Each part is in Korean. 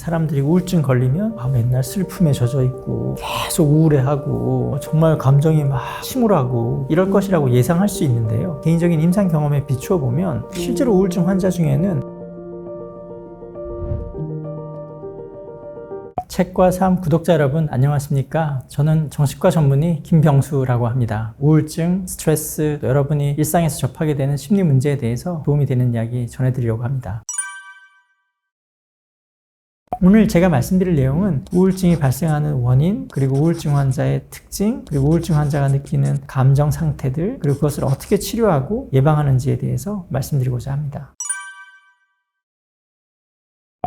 사람들이 우울증 걸리면 맨날 슬픔에 젖어 있고 계속 우울해하고 정말 감정이 막 침울하고 이럴 것이라고 예상할 수 있는데요. 개인적인 임상 경험에 비추어 보면 실제로 우울증 환자 중에는 책과 삶 구독자 여러분 안녕하십니까? 저는 정신과 전문의 김병수라고 합니다. 우울증, 스트레스, 여러분이 일상에서 접하게 되는 심리 문제에 대해서 도움이 되는 이야기 전해드리려고 합니다. 오늘 제가 말씀드릴 내용은 우울증이 발생하는 원인, 그리고 우울증 환자의 특징, 그리고 우울증 환자가 느끼는 감정 상태들, 그리고 그것을 어떻게 치료하고 예방하는지에 대해서 말씀드리고자 합니다.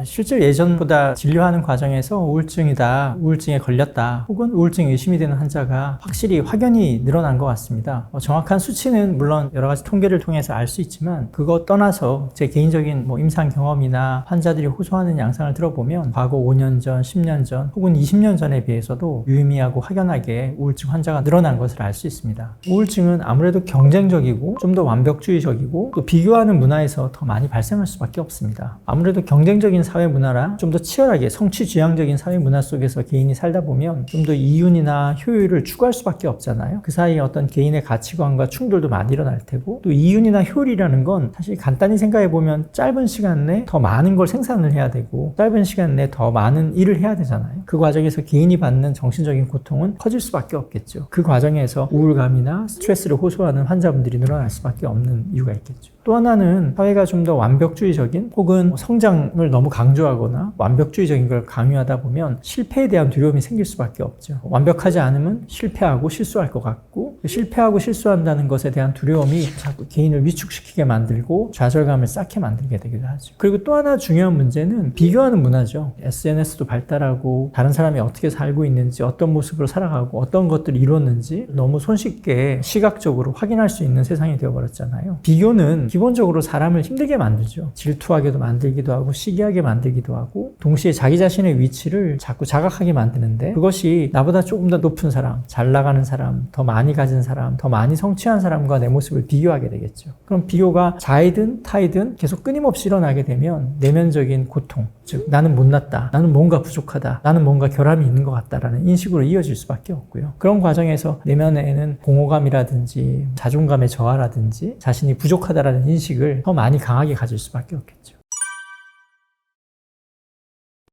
실제로 예전보다 진료하는 과정에서 우울증이다, 우울증에 걸렸다, 혹은 우울증 의심이 되는 환자가 확실히 확연히 늘어난 것 같습니다. 정확한 수치는 물론 여러 가지 통계를 통해서 알 수 있지만 그거 떠나서 제 개인적인 임상 경험이나 환자들이 호소하는 양상을 들어보면 과거 5년 전, 10년 전, 혹은 20년 전에 비해서도 유의미하고 확연하게 우울증 환자가 늘어난 것을 알 수 있습니다. 우울증은 아무래도 경쟁적이고 좀 더 완벽주의적이고 또 비교하는 문화에서 더 많이 발생할 수밖에 없습니다. 아무래도 경쟁적인 사회 문화랑 좀 더 치열하게 성취지향적인 사회 문화 속에서 개인이 살다 보면 좀 더 이윤이나 효율을 추구할 수밖에 없잖아요. 그 사이에 어떤 개인의 가치관과 충돌도 많이 일어날 테고, 또 이윤이나 효율이라는 건 사실 간단히 생각해 보면 짧은 시간 내에 더 많은 걸 생산을 해야 되고 짧은 시간 내에 더 많은 일을 해야 되잖아요. 그 과정에서 개인이 받는 정신적인 고통은 커질 수밖에 없겠죠. 그 과정에서 우울감이나 스트레스를 호소하는 환자분들이 늘어날 수밖에 없는 이유가 있겠죠. 또 하나는 사회가 좀 더 완벽주의적인 혹은 성장을 너무 강조하거나 완벽주의적인 걸 강요하다 보면 실패에 대한 두려움이 생길 수밖에 없죠. 완벽하지 않으면 실패하고 실수할 것 같고, 실패하고 실수한다는 것에 대한 두려움이 자꾸 개인을 위축시키게 만들고 좌절감을 쌓게 만들게 되기도 하죠. 그리고 또 하나 중요한 문제는 비교하는 문화죠. SNS도 발달하고 다른 사람이 어떻게 살고 있는지, 어떤 모습으로 살아가고 어떤 것들을 이뤘는지 너무 손쉽게 시각적으로 확인할 수 있는 세상이 되어버렸잖아요. 비교는 기본적으로 사람을 힘들게 만들죠. 질투하게도 만들기도 하고 시기하게 만들기도 하고, 동시에 자기 자신의 위치를 자꾸 자각하게 만드는데, 그것이 나보다 조금 더 높은 사람, 잘 나가는 사람, 더 많이 가진 사람, 더 많이 성취한 사람과 내 모습을 비교하게 되겠죠. 그럼 비교가 자이든 타이든 계속 끊임없이 일어나게 되면 내면적인 고통, 즉 나는 못났다, 나는 뭔가 부족하다, 나는 뭔가 결함이 있는 것 같다라는 인식으로 이어질 수밖에 없고요. 그런 과정에서 내면에는 공허감이라든지 자존감의 저하라든지 자신이 부족하다라는 인식을 더 많이 강하게 가질 수밖에 없겠죠.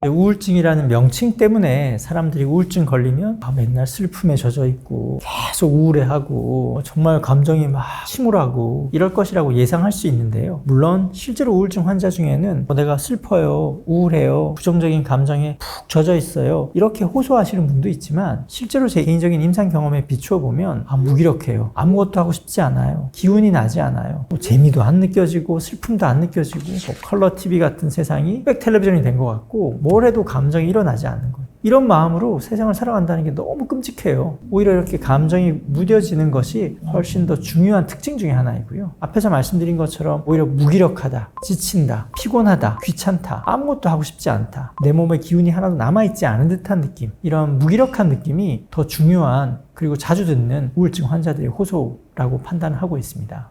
우울증이라는 명칭 때문에 사람들이 우울증 걸리면 맨날 슬픔에 젖어 있고 계속 우울해하고 정말 감정이 막 침울하고 이럴 것이라고 예상할 수 있는데요. 물론 실제로 우울증 환자 중에는 내가 슬퍼요, 우울해요, 부정적인 감정에 푹 젖어 있어요, 이렇게 호소하시는 분도 있지만, 실제로 제 개인적인 임상 경험에 비추어 보면 무기력해요, 아무것도 하고 싶지 않아요, 기운이 나지 않아요, 재미도 안 느껴지고 슬픔도 안 느껴지고 컬러 TV 같은 세상이 백 텔레비전이 된 것 같고 뭘 해도 감정이 일어나지 않는 거예요. 이런 마음으로 세상을 살아간다는 게 너무 끔찍해요. 오히려 이렇게 감정이 무뎌지는 것이 훨씬 더 중요한 특징 중에 하나이고요. 앞에서 말씀드린 것처럼 오히려 무기력하다, 지친다, 피곤하다, 귀찮다, 아무것도 하고 싶지 않다, 내 몸에 기운이 하나도 남아있지 않은 듯한 느낌, 이런 무기력한 느낌이 더 중요한, 그리고 자주 듣는 우울증 환자들의 호소라고 판단하고 있습니다.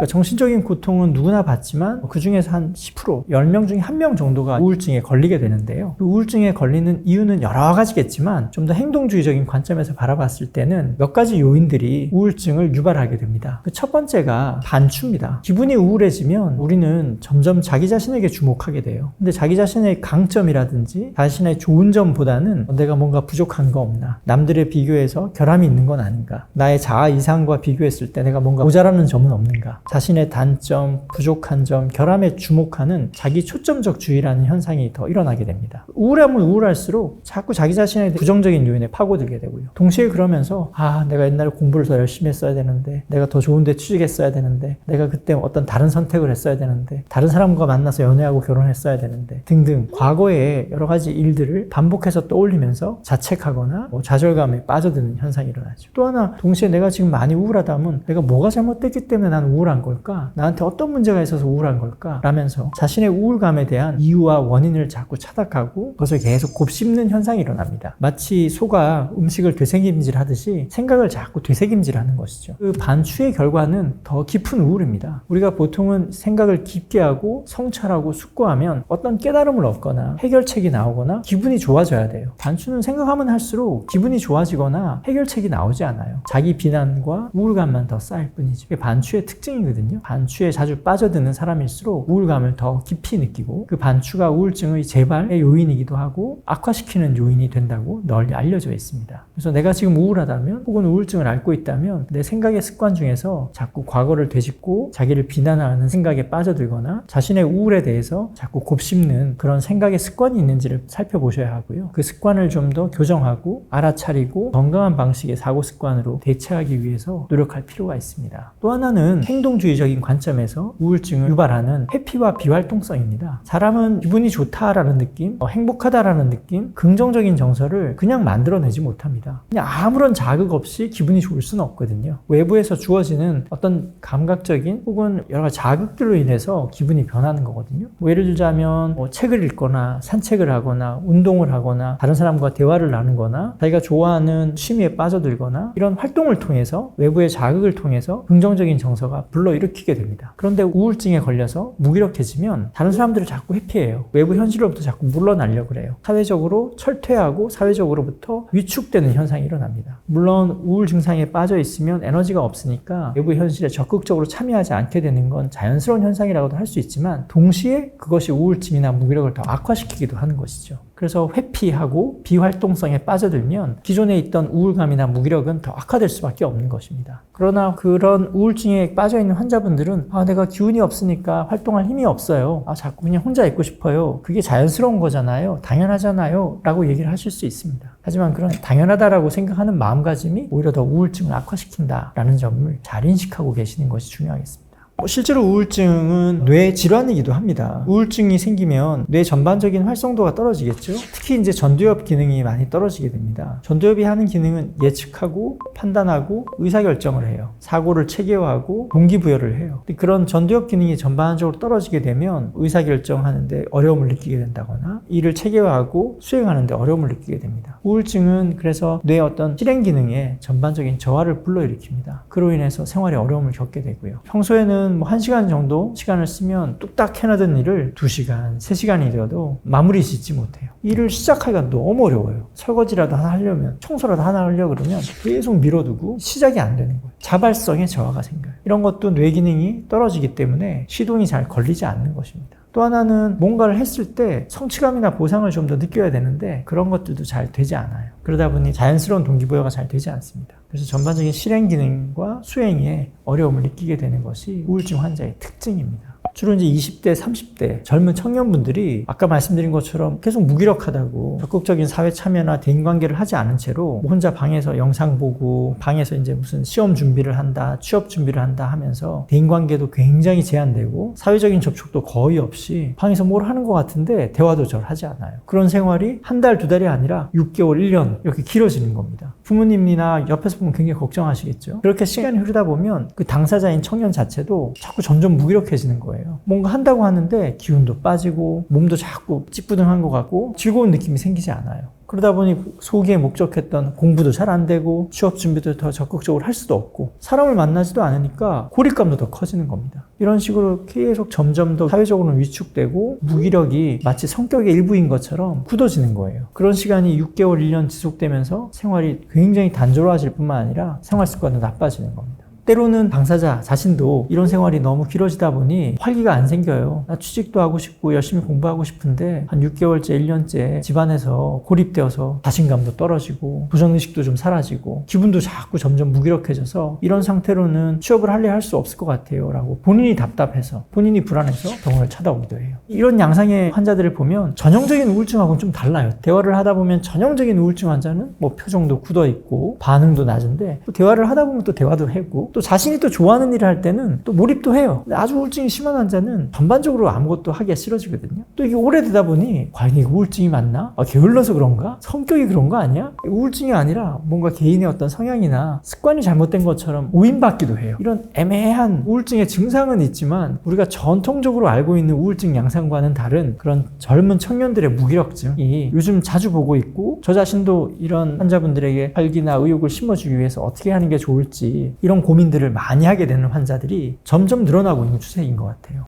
정신적인 고통은 누구나 받지만 그 중에서 한 10%, 10명 중에 1명 정도가 우울증에 걸리게 되는데요. 그 우울증에 걸리는 이유는 여러 가지겠지만 좀 더 행동주의적인 관점에서 바라봤을 때는 몇 가지 요인들이 우울증을 유발하게 됩니다. 그 첫 번째가 반추입니다. 기분이 우울해지면 우리는 점점 자기 자신에게 주목하게 돼요. 근데 자기 자신의 강점이라든지 자신의 좋은 점보다는 내가 뭔가 부족한 거 없나, 남들에 비교해서 결함이 있는 건 아닌가, 나의 자아 이상과 비교했을 때 내가 뭔가 모자라는 점은 없는가, 자신의 단점, 부족한 점, 결함에 주목하는 자기 초점적 주의라는 현상이 더 일어나게 됩니다. 우울하면 우울할수록 자꾸 자기 자신의 부정적인 요인에 파고들게 되고요. 동시에 그러면서 내가 옛날에 공부를 더 열심히 했어야 되는데, 내가 더 좋은 데 취직했어야 되는데, 내가 그때 어떤 다른 선택을 했어야 되는데, 다른 사람과 만나서 연애하고 결혼했어야 되는데 등등 과거의 여러 가지 일들을 반복해서 떠올리면서 자책하거나 좌절감에 빠져드는 현상이 일어나죠. 또 하나, 동시에 내가 지금 많이 우울하다면 내가 뭐가 잘못됐기 때문에 난 우울한 우울한 걸까? 나한테 어떤 문제가 있어서 우울한 걸까? 라면서 자신의 우울감에 대한 이유와 원인을 자꾸 찾아가고 그것을 계속 곱씹는 현상이 일어납니다. 마치 소가 음식을 되새김질 하듯이 생각을 자꾸 되새김질하는 것이죠. 그 반추의 결과는 더 깊은 우울입니다. 우리가 보통은 생각을 깊게 하고 성찰하고 숙고하면 어떤 깨달음을 얻거나 해결책이 나오거나 기분이 좋아져야 돼요. 반추는 생각하면 할수록 기분이 좋아지거나 해결책이 나오지 않아요. 자기 비난과 우울감만 더 쌓일 뿐이죠. 이게 반추의 특징이거든요. 반추에 자주 빠져드는 사람일수록 우울감을 더 깊이 느끼고 그 반추가 우울증의 재발의 요인이기도 하고 악화시키는 요인이 된다고 널리 알려져 있습니다. 그래서 내가 지금 우울하다면 혹은 우울증을 앓고 있다면 내 생각의 습관 중에서 자꾸 과거를 되짚고 자기를 비난하는 생각에 빠져들거나 자신의 우울에 대해서 자꾸 곱씹는 그런 생각의 습관이 있는지를 살펴보셔야 하고요. 그 습관을 좀 더 교정하고 알아차리고 건강한 방식의 사고 습관으로 대체하기 위해서 노력할 필요가 있습니다. 또 하나는 행동주의적인 관점에서 우울증을 유발하는 회피와 비활동성입니다. 사람은 기분이 좋다라는 느낌, 행복하다라는 느낌, 긍정적인 정서를 그냥 만들어내지 못합니다. 그냥 아무런 자극 없이 기분이 좋을 수는 없거든요. 외부에서 주어지는 어떤 감각적인 혹은 여러 가지 자극들로 인해서 기분이 변하는 거거든요. 예를 들자면 책을 읽거나 산책을 하거나 운동을 하거나 다른 사람과 대화를 나누거나 자기가 좋아하는 취미에 빠져들거나 이런 활동을 통해서 외부의 자극을 통해서 긍정적인 정서가 불러일으키게 됩니다. 그런데 우울증에 걸려서 무기력해지면 다른 사람들을 자꾸 회피해요. 외부 현실로부터 자꾸 물러나려고 그래요. 사회적으로 철퇴하고 사회적으로부터 위축되는 현상이 일어납니다. 물론 우울 증상에 빠져 있으면 에너지가 없으니까 외부 현실에 적극적으로 참여하지 않게 되는 건 자연스러운 현상이라고도 할 수 있지만 동시에 그것이 우울증이나 무기력을 더 악화시키기도 하는 것이죠. 그래서 회피하고 비활동성에 빠져들면 기존에 있던 우울감이나 무기력은 더 악화될 수밖에 없는 것입니다. 그러나 그런 우울증에 빠져있는 환자분들은 내가 기운이 없으니까 활동할 힘이 없어요. 자꾸 그냥 혼자 있고 싶어요. 그게 자연스러운 거잖아요. 당연하잖아요. 라고 얘기를 하실 수 있습니다. 하지만 그런 당연하다라고 생각하는 마음가짐이 오히려 더 우울증을 악화시킨다라는 점을 잘 인식하고 계시는 것이 중요하겠습니다. 실제로 우울증은 뇌 질환이기도 합니다. 우울증이 생기면 뇌 전반적인 활성도가 떨어지겠죠. 특히 이제 전두엽 기능이 많이 떨어지게 됩니다. 전두엽이 하는 기능은 예측하고 판단하고 의사결정을 해요. 사고를 체계화하고 동기부여를 해요. 그런 전두엽 기능이 전반적으로 떨어지게 되면 의사결정하는데 어려움을 느끼게 된다거나 일을 체계화하고 수행하는데 어려움을 느끼게 됩니다. 우울증은 그래서 뇌의 어떤 실행 기능에 전반적인 저하를 불러일으킵니다. 그로 인해서 생활에 어려움을 겪게 되고요. 평소에는 1시간 정도 시간을 쓰면 뚝딱 해나던 일을 2시간, 3시간이 되어도 마무리 짓지 못해요. 일을 시작하기가 너무 어려워요. 설거지라도 하나 하려면, 청소라도 하나 하려고 그러면 계속 미뤄두고 시작이 안 되는 거예요. 자발성의 저하가 생겨요. 이런 것도 뇌 기능이 떨어지기 때문에 시동이 잘 걸리지 않는 것입니다. 또 하나는 뭔가를 했을 때 성취감이나 보상을 좀 더 느껴야 되는데 그런 것들도 잘 되지 않아요. 그러다 보니 자연스러운 동기부여가 잘 되지 않습니다. 그래서 전반적인 실행 기능과 수행에 어려움을 느끼게 되는 것이 우울증 환자의 특징입니다. 주로 이제 20대, 30대 젊은 청년분들이 아까 말씀드린 것처럼 계속 무기력하다고 적극적인 사회 참여나 대인관계를 하지 않은 채로 혼자 방에서 영상 보고 방에서 이제 무슨 시험 준비를 한다, 취업 준비를 한다 하면서 대인관계도 굉장히 제한되고 사회적인 접촉도 거의 없이 방에서 뭘 하는 것 같은데 대화도 잘 하지 않아요. 그런 생활이 한 달, 2달이 아니라 6개월, 1년 이렇게 길어지는 겁니다. 부모님이나 옆에서 보면 굉장히 걱정하시겠죠. 그렇게 시간이 흐르다 보면 그 당사자인 청년 자체도 자꾸 점점 무기력해지는 거예요. 뭔가 한다고 하는데 기운도 빠지고 몸도 자꾸 찌뿌둥한 것 같고 즐거운 느낌이 생기지 않아요. 그러다 보니 소기에 목적했던 공부도 잘 안 되고 취업 준비도 더 적극적으로 할 수도 없고 사람을 만나지도 않으니까 고립감도 더 커지는 겁니다. 이런 식으로 계속 점점 더 사회적으로는 위축되고 무기력이 마치 성격의 일부인 것처럼 굳어지는 거예요. 그런 시간이 6개월, 1년 지속되면서 생활이 굉장히 단조로워질 뿐만 아니라 생활 습관도 나빠지는 겁니다. 때로는 당사자 자신도 이런 생활이 너무 길어지다 보니 활기가 안 생겨요. 나 취직도 하고 싶고 열심히 공부하고 싶은데 한 6개월째, 1년째 집안에서 고립되어서 자신감도 떨어지고 도전의식도 좀 사라지고 기분도 자꾸 점점 무기력해져서 이런 상태로는 취업을 할래 할 수 없을 것 같아요 라고 본인이 답답해서 본인이 불안해서 병원을 찾아오기도 해요. 이런 양상의 환자들을 보면 전형적인 우울증하고는 좀 달라요. 대화를 하다 보면 전형적인 우울증 환자는 표정도 굳어있고 반응도 낮은데 또 대화를 하다 보면 또 대화도 하고 또 또 자신이 또 좋아하는 일을 할 때는 또 몰입도 해요. 근데 아주 우울증이 심한 환자는 전반적으로 아무것도 하기가 싫어지거든요. 또 이게 오래되다 보니 과연 이게 우울증이 맞나? 게을러서 그런가? 성격이 그런 거 아니야? 우울증이 아니라 뭔가 개인의 어떤 성향이나 습관이 잘못된 것처럼 오인받기도 해요. 이런 애매한 우울증의 증상은 있지만 우리가 전통적으로 알고 있는 우울증 양상과는 다른 그런 젊은 청년들의 무기력증이 요즘 자주 보고 있고, 저 자신도 이런 환자분들에게 활기나 의욕을 심어주기 위해서 어떻게 하는 게 좋을지 이런 고민들을 많이 하게 되는 환자들이 점점 늘어나고 있는 추세인 것 같아요.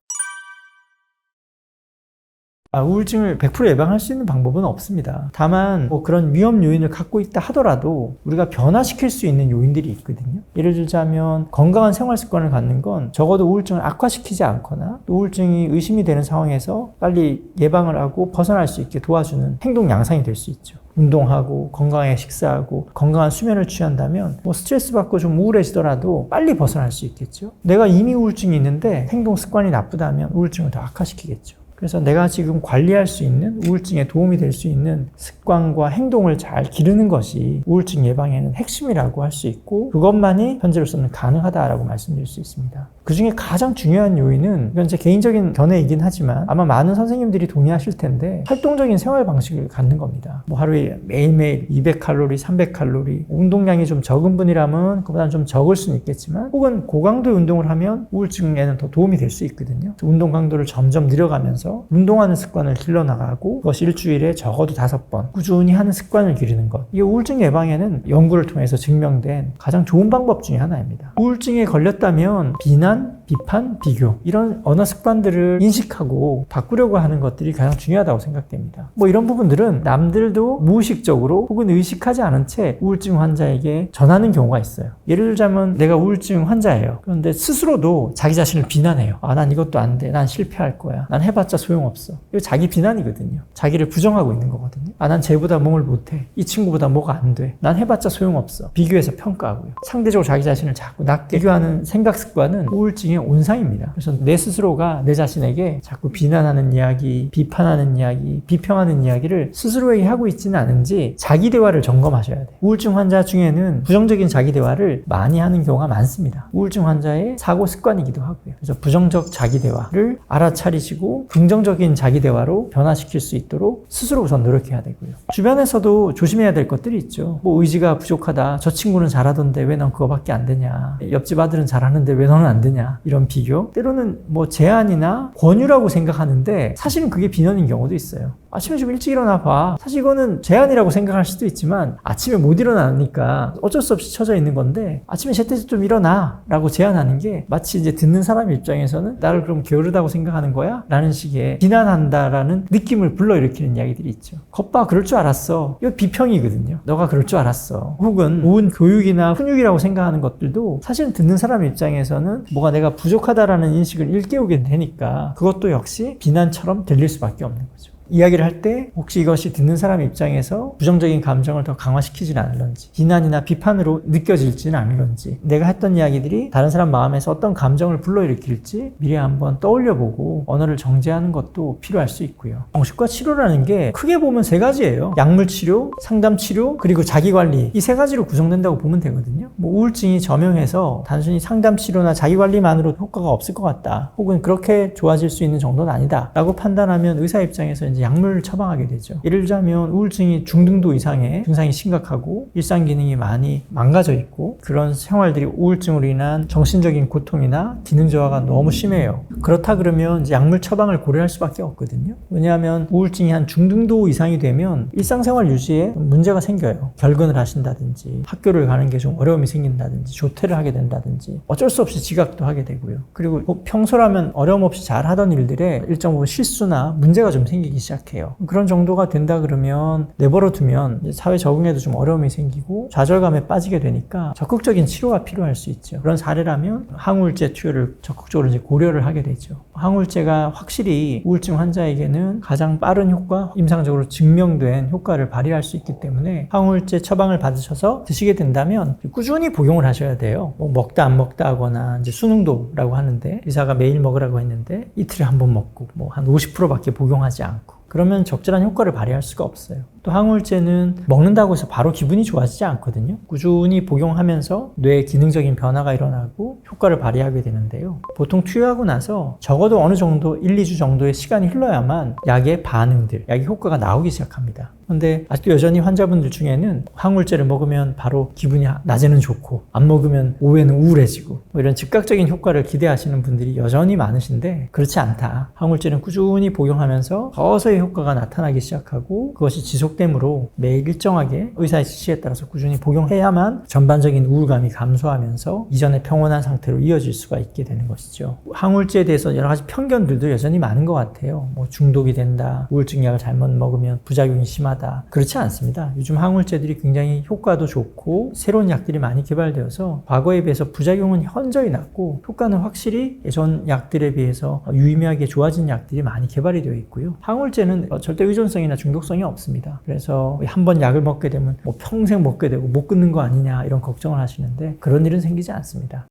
우울증을 100% 예방할 수 있는 방법은 없습니다. 다만 그런 위험 요인을 갖고 있다 하더라도 우리가 변화시킬 수 있는 요인들이 있거든요. 예를 들자면 건강한 생활 습관을 갖는 건 적어도 우울증을 악화시키지 않거나 우울증이 의심이 되는 상황에서 빨리 예방을 하고 벗어날 수 있게 도와주는 행동 양상이 될 수 있죠. 운동하고 건강하게 식사하고 건강한 수면을 취한다면 스트레스 받고 좀 우울해지더라도 빨리 벗어날 수 있겠죠. 내가 이미 우울증이 있는데 행동 습관이 나쁘다면 우울증을 더 악화시키겠죠. 그래서 내가 지금 관리할 수 있는 우울증에 도움이 될 수 있는 습관과 행동을 잘 기르는 것이 우울증 예방에는 핵심이라고 할 수 있고, 그것만이 현재로서는 가능하다라고 말씀드릴 수 있습니다. 그 중에 가장 중요한 요인은, 이건 제 개인적인 견해이긴 하지만 아마 많은 선생님들이 동의하실 텐데, 활동적인 생활 방식을 갖는 겁니다. 하루에 매일매일 200칼로리, 300칼로리, 운동량이 좀 적은 분이라면 그보다는 좀 적을 수는 있겠지만, 혹은 고강도 운동을 하면 우울증에는 더 도움이 될 수 있거든요. 운동 강도를 점점 늘려가면서 운동하는 습관을 길러나가고, 그것이 일주일에 적어도 5번 꾸준히 하는 습관을 기르는 것, 이게 우울증 예방에는 연구를 통해서 증명된 가장 좋은 방법 중에 하나입니다. 우울증에 걸렸다면 비난, 비판, 비교, 이런 언어 습관들을 인식하고 바꾸려고 하는 것들이 가장 중요하다고 생각됩니다. 이런 부분들은 남들도 무의식적으로 혹은 의식하지 않은 채 우울증 환자에게 전하는 경우가 있어요. 예를 들자면 내가 우울증 환자예요. 그런데 스스로도 자기 자신을 비난해요. 난 이것도 안 돼. 난 실패할 거야. 난 해봤자 소용없어. 이거 자기 비난이거든요. 자기를 부정하고 있는 거거든요. 난 쟤보다 뭘 못해. 이 친구보다 뭐가 안 돼. 난 해봤자 소용없어. 비교해서 평가하고요. 상대적으로 자기 자신을 자꾸 낮게 비교하는 생각 습관은 우울증의 온상입니다. 그래서 내 스스로가 내 자신에게 자꾸 비난하는 이야기, 비판하는 이야기, 비평하는 이야기를 스스로에게 하고 있지는 않은지 자기 대화를 점검하셔야 돼요. 우울증 환자 중에는 부정적인 자기 대화를 많이 하는 경우가 많습니다. 우울증 환자의 사고 습관이기도 하고요. 그래서 부정적 자기 대화를 알아차리시고 긍정적인 자기 대화로 변화시킬 수 있도록 스스로 우선 노력해야 되고요. 주변에서도 조심해야 될 것들이 있죠. 의지가 부족하다. 저 친구는 잘하던데 왜 넌 그거밖에 안 되냐. 옆집 아들은 잘하는데 왜 너는 안 되냐. 이런 비교. 때로는 제안이나 권유라고 생각하는데 사실은 그게 비난인 경우도 있어요. 아침에 좀 일찍 일어나 봐. 사실 이거는 제안이라고 생각할 수도 있지만 아침에 못 일어나니까 어쩔 수 없이 쳐져 있는 건데, 아침에 제때제때 좀 일어나 라고 제안하는 게 마치 이제 듣는 사람 입장에서는 나를 그럼 게으르다고 생각하는 거야? 라는 식의 비난한다라는 느낌을 불러일으키는 이야기들이 있죠. 겉봐, 그럴 줄 알았어. 이거 비평이거든요. 너가 그럴 줄 알았어. 혹은 좋은 교육이나 훈육이라고 생각하는 것들도 사실은 듣는 사람 입장에서는 뭐가 내가 부족하다라는 인식을 일깨우게 되니까 그것도 역시 비난처럼 들릴 수밖에 없는 거죠. 이야기를 할 때 혹시 이것이 듣는 사람 입장에서 부정적인 감정을 더 강화시키지는 않을런지, 비난이나 비판으로 느껴질지는 않을런지, 내가 했던 이야기들이 다른 사람 마음에서 어떤 감정을 불러일으킬지 미리 한번 떠올려보고 언어를 정제하는 것도 필요할 수 있고요. 정신과 치료라는 게 크게 보면 3가지예요. 약물치료, 상담치료, 그리고 자기관리, 이 3가지로 구성된다고 보면 되거든요. 우울증이 저명해서 단순히 상담치료나 자기관리만으로 효과가 없을 것 같다, 혹은 그렇게 좋아질 수 있는 정도는 아니다 라고 판단하면 의사 입장에서 이제 약물을 처방하게 되죠. 예를 들자면 우울증이 중등도 이상의 증상이 심각하고 일상 기능이 많이 망가져 있고, 그런 생활들이 우울증으로 인한 정신적인 고통이나 기능 저하가 너무 심해요. 그렇다 그러면 이제 약물 처방을 고려할 수밖에 없거든요. 왜냐하면 우울증이 한 중등도 이상이 되면 일상생활 유지에 문제가 생겨요. 결근을 하신다든지 학교를 가는 게 좀 어려움이 생긴다든지 조퇴를 하게 된다든지 어쩔 수 없이 지각도 하게 되고요. 그리고 평소라면 어려움 없이 잘 하던 일들에 일정 부분 실수나 문제가 좀 생기기 시작해요. 그런 정도가 된다 그러면 내버려 두면 사회 적응에도 좀 어려움이 생기고 좌절감에 빠지게 되니까 적극적인 치료가 필요할 수 있죠. 그런 사례라면 항우울제 투여를 적극적으로 이제 고려를 하게 되죠. 항우울제가 확실히 우울증 환자에게는 가장 빠른 효과, 임상적으로 증명된 효과를 발휘할 수 있기 때문에 항우울제 처방을 받으셔서 드시게 된다면 꾸준히 복용을 하셔야 돼요. 먹다 안 먹다 하거나 이제 수능도라고 하는데, 의사가 매일 먹으라고 했는데 이틀에 한 번 먹고 한 50%밖에 복용하지 않고, 그러면 적절한 효과를 발휘할 수가 없어요. 또 항우울제는 먹는다고 해서 바로 기분이 좋아지지 않거든요. 꾸준히 복용하면서 뇌의 기능적인 변화가 일어나고 효과를 발휘하게 되는데요. 보통 투여하고 나서 적어도 어느 정도 1, 2주 정도의 시간이 흘러야만 약의 반응들, 약의 효과가 나오기 시작합니다. 그런데 아직도 여전히 환자분들 중에는 항우울제를 먹으면 바로 기분이 낮에는 좋고 안 먹으면 오후에는 우울해지고 뭐 이런 즉각적인 효과를 기대하시는 분들이 여전히 많으신데 그렇지 않다. 항우울제는 꾸준히 복용하면서 서서히 효과가 나타나기 시작하고 그것이 지속되므로 매일 일정하게 의사의 지시에 따라서 꾸준히 복용해야만 전반적인 우울감이 감소하면서 이전의 평온한 상태로 이어질 수가 있게 되는 것이죠. 항우울제에 대해서 여러 가지 편견들도 여전히 많은 것 같아요. 뭐 중독이 된다, 우울증 약을 잘못 먹으면 부작용이 심하다. 그렇지 않습니다. 요즘 항우울제들이 굉장히 효과도 좋고 새로운 약들이 많이 개발되어서 과거에 비해서 부작용은 현저히 낮고 효과는 확실히 예전 약들에 비해서 유의미하게 좋아진 약들이 많이 개발이 되어 있고요. 항우울제는 절대 의존성이나 중독성이 없습니다. 그래서 한 번 약을 먹게 되면 뭐 평생 먹게 되고 못 끊는 거 아니냐 이런 걱정을 하시는데 그런 일은 생기지 않습니다.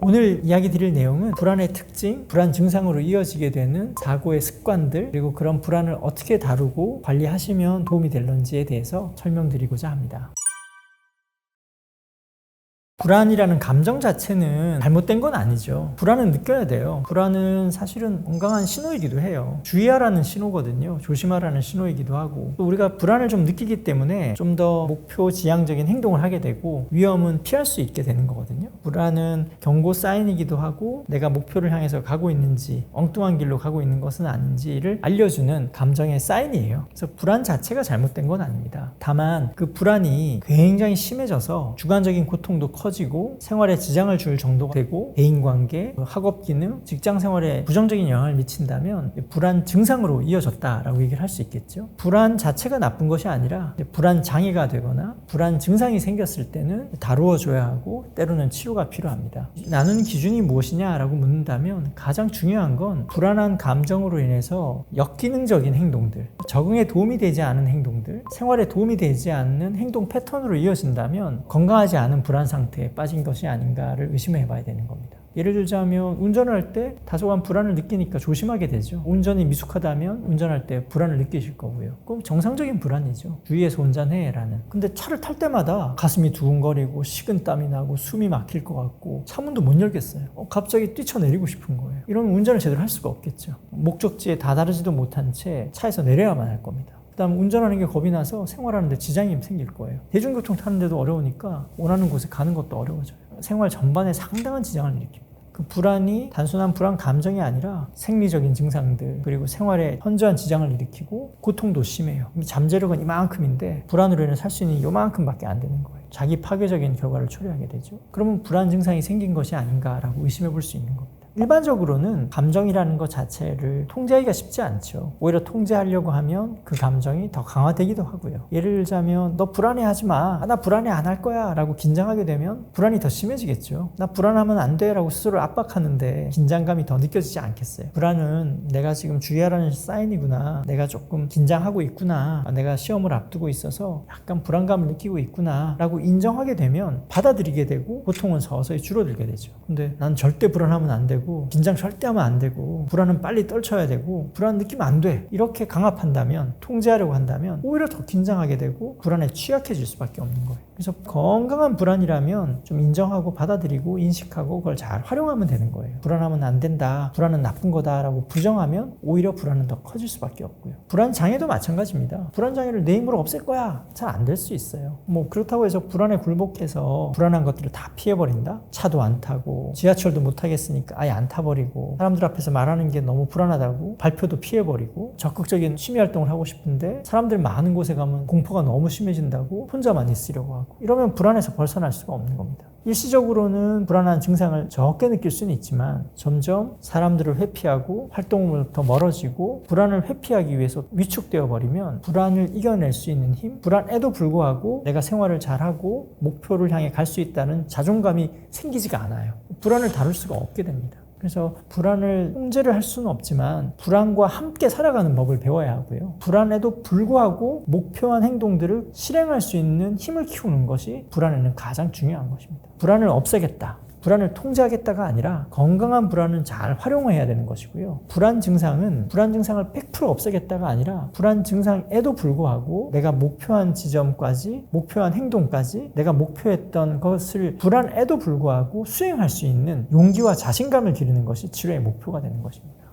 오늘 이야기 드릴 내용은 불안의 특징, 불안 증상으로 이어지게 되는 사고의 습관들, 그리고 그런 불안을 어떻게 다루고 관리하시면 도움이 될런지에 대해서 설명드리고자 합니다. 불안이라는 감정 자체는 잘못된 건 아니죠. 불안은 느껴야 돼요. 불안은 사실은 건강한 신호이기도 해요. 주의하라는 신호거든요. 조심하라는 신호이기도 하고 또 우리가 불안을 좀 느끼기 때문에 좀 더 목표 지향적인 행동을 하게 되고 위험은 피할 수 있게 되는 거거든요. 불안은 경고 사인이기도 하고 내가 목표를 향해서 가고 있는지 엉뚱한 길로 가고 있는 것은 아닌지를 알려주는 감정의 사인이에요. 그래서 불안 자체가 잘못된 건 아닙니다. 다만 그 불안이 굉장히 심해져서 주관적인 고통도 커지고 생활에 지장을 줄 정도가 되고 대인관계, 학업 기능, 직장 생활에 부정적인 영향을 미친다면 불안 증상으로 이어졌다라고 얘기를 할 수 있겠죠. 불안 자체가 나쁜 것이 아니라 불안 장애가 되거나 불안 증상이 생겼을 때는 다루어줘야 하고 때로는 치료가 필요합니다. 나누는 기준이 무엇이냐라고 묻는다면 가장 중요한 건 불안한 감정으로 인해서 역기능적인 행동들, 적응에 도움이 되지 않은 행동들, 생활에 도움이 되지 않는 행동 패턴으로 이어진다면 건강하지 않은 불안 상태에 빠진 것이 아닌가를 의심해 봐야 되는 겁니다. 예를 들자면 운전을 할 때 다소간 불안을 느끼니까 조심하게 되죠. 운전이 미숙하다면 운전할 때 불안을 느끼실 거고요. 그럼 정상적인 불안이죠. 주의해서 운전해라는. 근데 차를 탈 때마다 가슴이 두근거리고 식은땀이 나고 숨이 막힐 것 같고 차문도 못 열겠어요. 갑자기 뛰쳐내리고 싶은 거예요. 이러면 운전을 제대로 할 수가 없겠죠. 목적지에 다다르지도 못한 채 차에서 내려야만 할 겁니다. 그 다음 운전하는 게 겁이 나서 생활하는데 지장이 생길 거예요. 대중교통 타는데도 어려우니까 원하는 곳에 가는 것도 어려워져요. 생활 전반에 상당한 지장을 일으킵니다. 그 불안이 단순한 불안 감정이 아니라 생리적인 증상들 그리고 생활에 현저한 지장을 일으키고 고통도 심해요. 잠재력은 이만큼인데 불안으로 인해 살 수 있는 이만큼밖에 안 되는 거예요. 자기 파괴적인 결과를 초래하게 되죠. 그러면 불안 증상이 생긴 것이 아닌가라고 의심해 볼 수 있는 겁니다. 일반적으로는 감정이라는 것 자체를 통제하기가 쉽지 않죠. 오히려 통제하려고 하면 그 감정이 더 강화되기도 하고요. 예를 들자면 너 불안해하지 마. 나 불안해 안 할 거야 라고 긴장하게 되면 불안이 더 심해지겠죠. 나 불안하면 안 돼 라고 스스로를 압박하는데 긴장감이 더 느껴지지 않겠어요. 불안은 내가 지금 주의하라는 사인이구나. 내가 조금 긴장하고 있구나. 내가 시험을 앞두고 있어서 약간 불안감을 느끼고 있구나 라고 인정하게 되면 받아들이게 되고 고통은 서서히 줄어들게 되죠. 근데 난 절대 불안하면 안 되고 긴장 절대 하면 안 되고 불안은 빨리 떨쳐야 되고 불안 느끼면 안 돼 이렇게 강압한다면 통제하려고 한다면 오히려 더 긴장하게 되고 불안에 취약해질 수밖에 없는 거예요. 그래서 건강한 불안이라면 좀 인정하고 받아들이고 인식하고 그걸 잘 활용하면 되는 거예요. 불안하면 안 된다, 불안은 나쁜 거다라고 부정하면 오히려 불안은 더 커질 수밖에 없고요. 불안 장애도 마찬가지입니다. 불안 장애를 내 힘으로 없앨 거야 잘 안 될 수 있어요. 뭐 그렇다고 해서 불안에 굴복해서 불안한 것들을 다 피해버린다? 차도 안 타고 지하철도 못 타겠으니까 아예 안 타버리고 사람들 앞에서 말하는 게 너무 불안하다고 발표도 피해버리고 적극적인 취미활동을 하고 싶은데 사람들 많은 곳에 가면 공포가 너무 심해진다고 혼자만 있으려고 하고 이러면 불안에서 벗어날 수가 없는 겁니다. 일시적으로는 불안한 증상을 적게 느낄 수는 있지만 점점 사람들을 회피하고 활동으로부터 멀어지고 불안을 회피하기 위해서 위축되어 버리면 불안을 이겨낼 수 있는 힘, 불안에도 불구하고 내가 생활을 잘하고 목표를 향해 갈 수 있다는 자존감이 생기지가 않아요. 불안을 다룰 수가 없게 됩니다. 그래서 불안을 통제를 할 수는 없지만 불안과 함께 살아가는 법을 배워야 하고요. 불안에도 불구하고 목표한 행동들을 실행할 수 있는 힘을 키우는 것이 불안에는 가장 중요한 것입니다. 불안을 없애겠다. 불안을 통제하겠다가 아니라 건강한 불안은 잘 활용해야 되는 것이고요. 불안 증상을 100% 없애겠다가 아니라 불안 증상에도 불구하고 내가 목표한 지점까지, 목표한 행동까지, 내가 목표했던 것을 불안에도 불구하고 수행할 수 있는 용기와 자신감을 기르는 것이 치료의 목표가 되는 것입니다.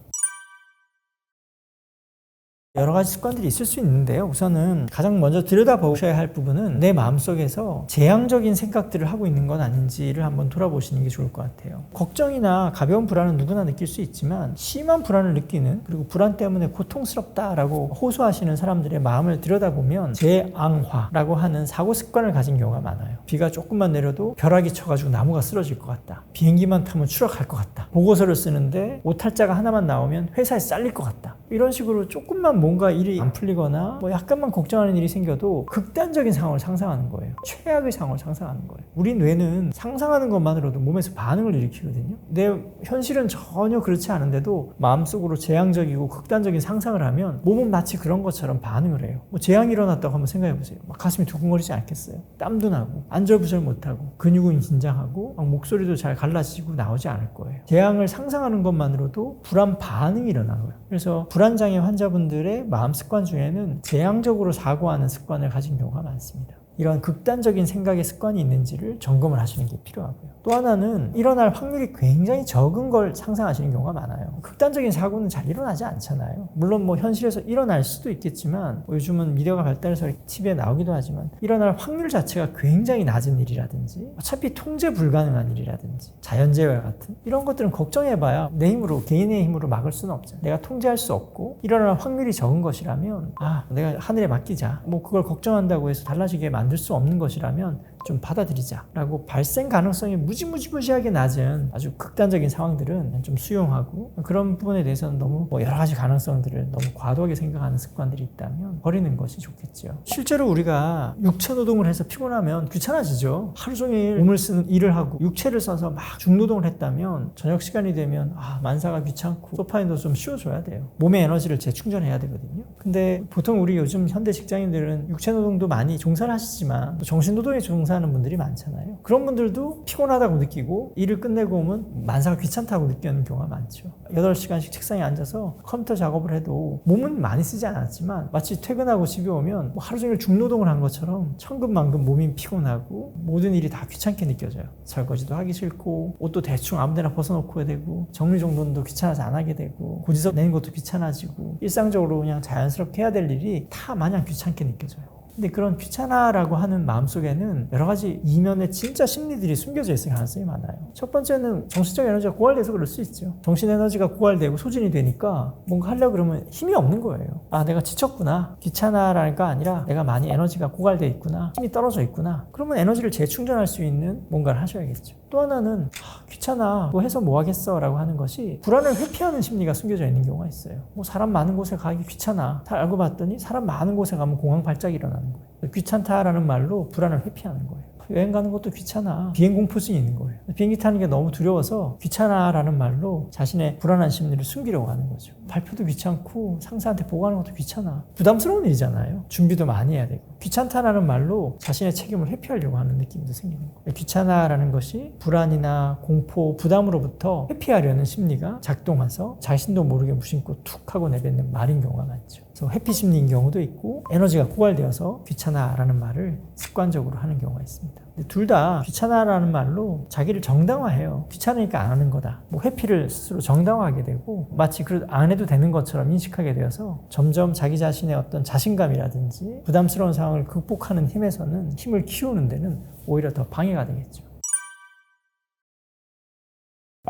여러 가지 습관들이 있을 수 있는데요. 우선은 가장 먼저 들여다보셔야 할 부분은 내 마음속에서 재앙적인 생각들을 하고 있는 건 아닌지를 한번 돌아보시는 게 좋을 것 같아요. 걱정이나 가벼운 불안은 누구나 느낄 수 있지만 심한 불안을 느끼는, 그리고 불안 때문에 고통스럽다라고 호소하시는 사람들의 마음을 들여다보면 재앙화라고 하는 사고 습관을 가진 경우가 많아요. 비가 조금만 내려도 벼락이 쳐가지고 나무가 쓰러질 것 같다. 비행기만 타면 추락할 것 같다. 보고서를 쓰는데 오탈자가 하나만 나오면 회사에 잘릴 것 같다. 이런 식으로 조금만 뭔가 일이 안 풀리거나 약간만 걱정하는 일이 생겨도 극단적인 상황을 상상하는 거예요. 최악의 상황을 상상하는 거예요. 우리 뇌는 상상하는 것만으로도 몸에서 반응을 일으키거든요. 내 현실은 전혀 그렇지 않은데도 마음속으로 재앙적이고 극단적인 상상을 하면 몸은 마치 그런 것처럼 반응을 해요. 재앙이 일어났다고 한번 생각해 보세요. 막 가슴이 두근거리지 않겠어요? 땀도 나고 안절부절 못하고 근육은 긴장하고 목소리도 잘 갈라지고 나오지 않을 거예요. 재앙을 상상하는 것만으로도 불안 반응이 일어나고요. 그래서 불안장애 환자분들의 마음 습관 중에는 재앙적으로 사고하는 습관을 가진 경우가 많습니다. 이런 극단적인 생각의 습관이 있는지를 점검을 하시는 게 필요하고요. 또 하나는 일어날 확률이 굉장히 적은 걸 상상하시는 경우가 많아요. 극단적인 사고는 잘 일어나지 않잖아요. 물론 현실에서 일어날 수도 있겠지만 요즘은 미디어가 발달해서 TV에 나오기도 하지만 일어날 확률 자체가 굉장히 낮은 일이라든지 어차피 통제 불가능한 일이라든지 자연재해 같은 이런 것들은 걱정해봐야 내 힘으로, 개인의 힘으로 막을 수는 없잖아요. 내가 통제할 수 없고 일어날 확률이 적은 것이라면 내가 하늘에 맡기자. 그걸 걱정한다고 해서 달라지게 만들 수 없는 것이라면 좀 받아들이자 라고 발생 가능성이 무지무지무지하게 낮은 아주 극단적인 상황들은 좀 수용하고, 그런 부분에 대해서는 너무 여러 가지 가능성들을 너무 과도하게 생각하는 습관들이 있다면 버리는 것이 좋겠죠. 실제로 우리가 육체 노동을 해서 피곤하면 귀찮아지죠. 하루 종일 몸을 쓰는 일을 하고 육체를 써서 막 중노동을 했다면 저녁 시간이 되면 만사가 귀찮고 소파에 누워서 좀 쉬어줘야 돼요. 몸의 에너지를 재충전해야 되거든요. 근데 보통 우리 요즘 현대 직장인들은 육체 노동도 많이 종사를 하시지만 또 정신 노동에 종사하는 분들이 많잖아요. 그런 분들도 피곤하다고 느끼고 일을 끝내고 오면 만사가 귀찮다고 느끼는 경우가 많죠. 8시간씩 책상에 앉아서 컴퓨터 작업을 해도 몸은 많이 쓰지 않았지만 마치 퇴근하고 집에 오면 하루 종일 중노동을 한 것처럼 천근만근 몸이 피곤하고 모든 일이 다 귀찮게 느껴져요. 설거지도 하기 싫고 옷도 대충 아무데나 벗어놓고 해야 되고 정리정돈도 귀찮아서 안 하게 되고 고지서 내는 것도 귀찮아지고 일상적으로 그냥 자연스럽게 해야 될 일이 다 마냥 귀찮게 느껴져요. 근데 그런 귀찮아라고 하는 마음속에는 여러 가지 이면의 진짜 심리들이 숨겨져 있을 가능성이 많아요. 첫 번째는 정신적 에너지가 고갈돼서 그럴 수 있죠. 정신 에너지가 고갈되고 소진이 되니까 뭔가 하려고 그러면 힘이 없는 거예요. 내가 지쳤구나. 귀찮아라니까 아니라 내가 많이 에너지가 고갈돼 있구나. 힘이 떨어져 있구나. 그러면 에너지를 재충전할 수 있는 뭔가를 하셔야겠죠. 또 하나는 귀찮아. 해서 뭐 하겠어? 라고 하는 것이 불안을 회피하는 심리가 숨겨져 있는 경우가 있어요. 사람 많은 곳에 가기 귀찮아. 알고 봤더니 사람 많은 곳에 가면 공황 발작이 일어나는 거예요. 귀찮다라는 말로 불안을 회피하는 거예요. 여행 가는 것도 귀찮아. 비행 공포증이 있는 거예요. 비행기 타는 게 너무 두려워서 귀찮아라는 말로 자신의 불안한 심리를 숨기려고 하는 거죠. 발표도 귀찮고 상사한테 보고하는 것도 귀찮아. 부담스러운 일이잖아요. 준비도 많이 해야 되고. 귀찮다라는 말로 자신의 책임을 회피하려고 하는 느낌도 생기는 거예요. 귀찮아라는 것이 불안이나 공포, 부담으로부터 회피하려는 심리가 작동해서 자신도 모르게 무심코 툭 하고 내뱉는 말인 경우가 많죠. 그래서 회피 심리인 경우도 있고 에너지가 고갈되어서 귀찮아라는 말을 습관적으로 하는 경우가 있습니다. 둘 다 귀찮아라는 말로 자기를 정당화해요. 귀찮으니까 안 하는 거다. 회피를 스스로 정당화하게 되고 마치 안 해도 되는 것처럼 인식하게 되어서 점점 자기 자신의 어떤 자신감이라든지 부담스러운 상황을 극복하는 힘에서는 힘을 키우는 데는 오히려 더 방해가 되겠죠.